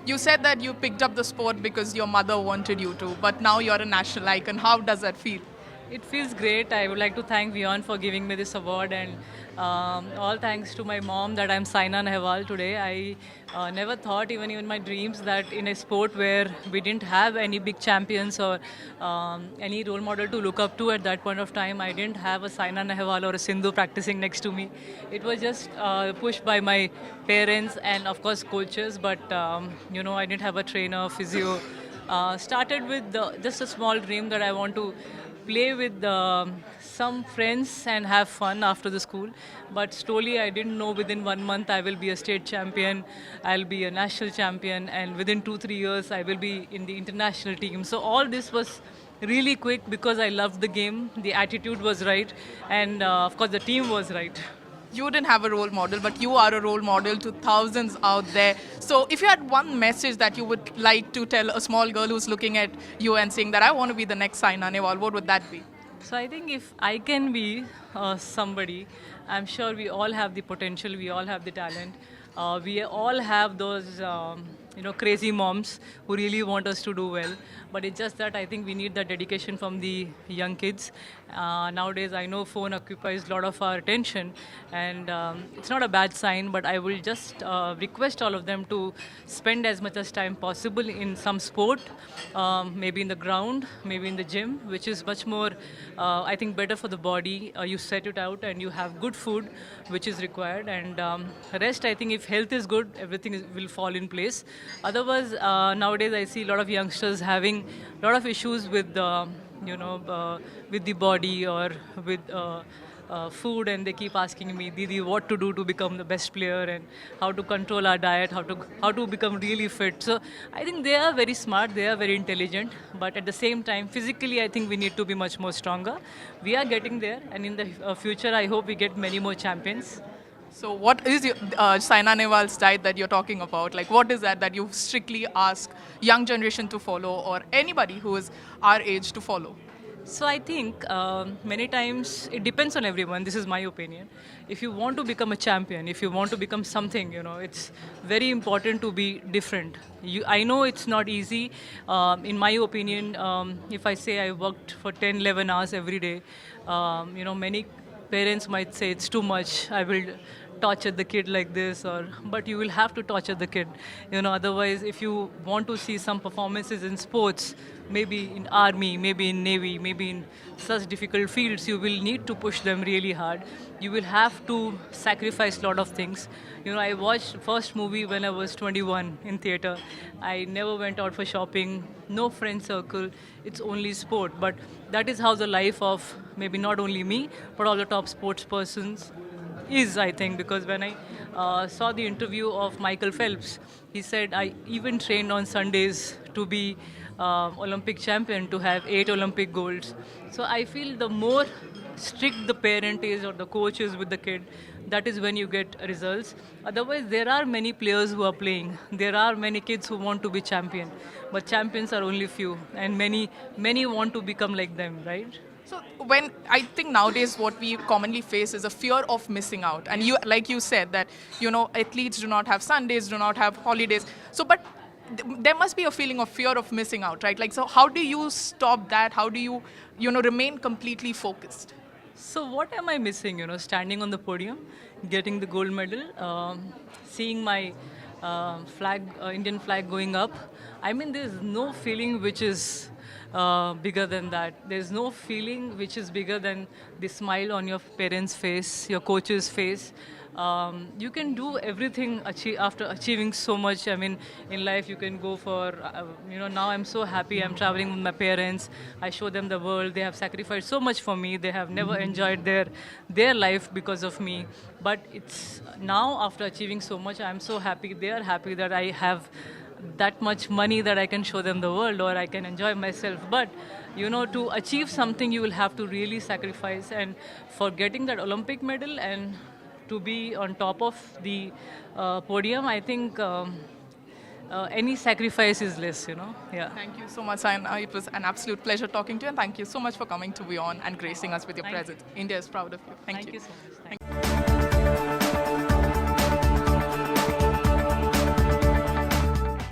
You said that you picked up the sport because your mother wanted you to, but now you're a national icon. How does that feel? It feels great. I would like to thank Vion for giving me this award, and all thanks to my mom that I'm Saina Nehwal today. I never thought, even in my dreams, that in a sport where we didn't have any big champions or any role model to look up to at that point of time, I didn't have a Saina Nehwal or a Sindhu practicing next to me. It was just pushed by my parents and, of course, coaches. But I didn't have a trainer, physio. Started with just a small dream that I want to play with some friends and have fun after the school. But slowly, I didn't know within 1 month I will be a state champion, I'll be a national champion, and within 2-3 years I will be in the international team. So all this was really quick because I loved the game, the attitude was right, and of course the team was right. You didn't have a role model, but you are a role model to thousands out there. So, if you had one message that you would like to tell a small girl who's looking at you and saying that I want to be the next Saina Nehwal, what would that be? So I think if I can be somebody, I'm sure we all have the potential, we all have the talent. We all have those, crazy moms who really want us to do well. But it's just that I think we need that dedication from the young kids. Nowadays, I know phone occupies a lot of our attention, and it's not a bad sign. But I will just request all of them to spend as much as time possible in some sport, maybe in the ground, maybe in the gym, which is much more, I think, better for the body. You set it out and you have good food, which is required, and rest. I think if health is good, everything will fall in place. Otherwise, nowadays I see a lot of youngsters having a lot of issues with, with the body or with. Food, and they keep asking me, Didi, what to do to become the best player, and how to control our diet, how to become really fit. So I think they are very smart, they are very intelligent, but at the same time, physically, I think we need to be much more stronger. We are getting there, and in the future, I hope we get many more champions. So, what is your Saina Nehwal's diet that you're talking about? Like, what is that you strictly ask young generation to follow, or anybody who is our age to follow? So I think many times it depends on everyone. This is my opinion. If you want to become a champion, if you want to become something, it's very important to be different. I know it's not easy. In my opinion, if I say I worked for 10, 11 hours every day, many parents might say it's too much. I will torture the kid like this, or but you will have to torture the kid. Otherwise, if you want to see some performances in sports, maybe in army, maybe in navy, maybe in such difficult fields, you will need to push them really hard. You will have to sacrifice a lot of things. I watched first movie when I was 21 in theater. I never went out for shopping, no friend circle. It's only sport. But that is how the life of maybe not only me, but all the top sports persons is, I think, because when I saw the interview of Michael Phelps, he said, I even trained on Sundays to be Olympic champion, to have 8 Olympic golds. So I feel the more strict the parent is or the coach is with the kid, that is when you get results. Otherwise, there are many players who are playing. There are many kids who want to be champion, but champions are only few, and many want to become like them, right? So when I think nowadays what we commonly face is a fear of missing out, and you, like you said, that athletes do not have Sundays, do not have holidays. So, but there must be a feeling of fear of missing out, right? Like, so how do you stop that? How do you remain completely focused? So what am I missing? Standing on the podium, getting the gold medal, seeing my Indian flag going up. I mean, there's no feeling which is bigger than that. There's no feeling which is bigger than the smile on your parents' face, your coach's face. You can do everything after achieving so much. I mean, in life you can go for, now I'm so happy. I'm traveling with my parents. I show them the world. They have sacrificed so much for me. They have never enjoyed their life because of me. But it's now, after achieving so much, I'm so happy. They are happy that I have that much money that I can show them the world, or I can enjoy myself. But to achieve something, you will have to really sacrifice. And for getting that Olympic medal and to be on top of the podium, I think any sacrifice is less. Yeah. Thank you so much, and it was an absolute pleasure talking to you, and thank you so much for coming to Beyond and gracing us with your Thank you. presence. India is proud of you. Thank Thank you. you so much. Thank you.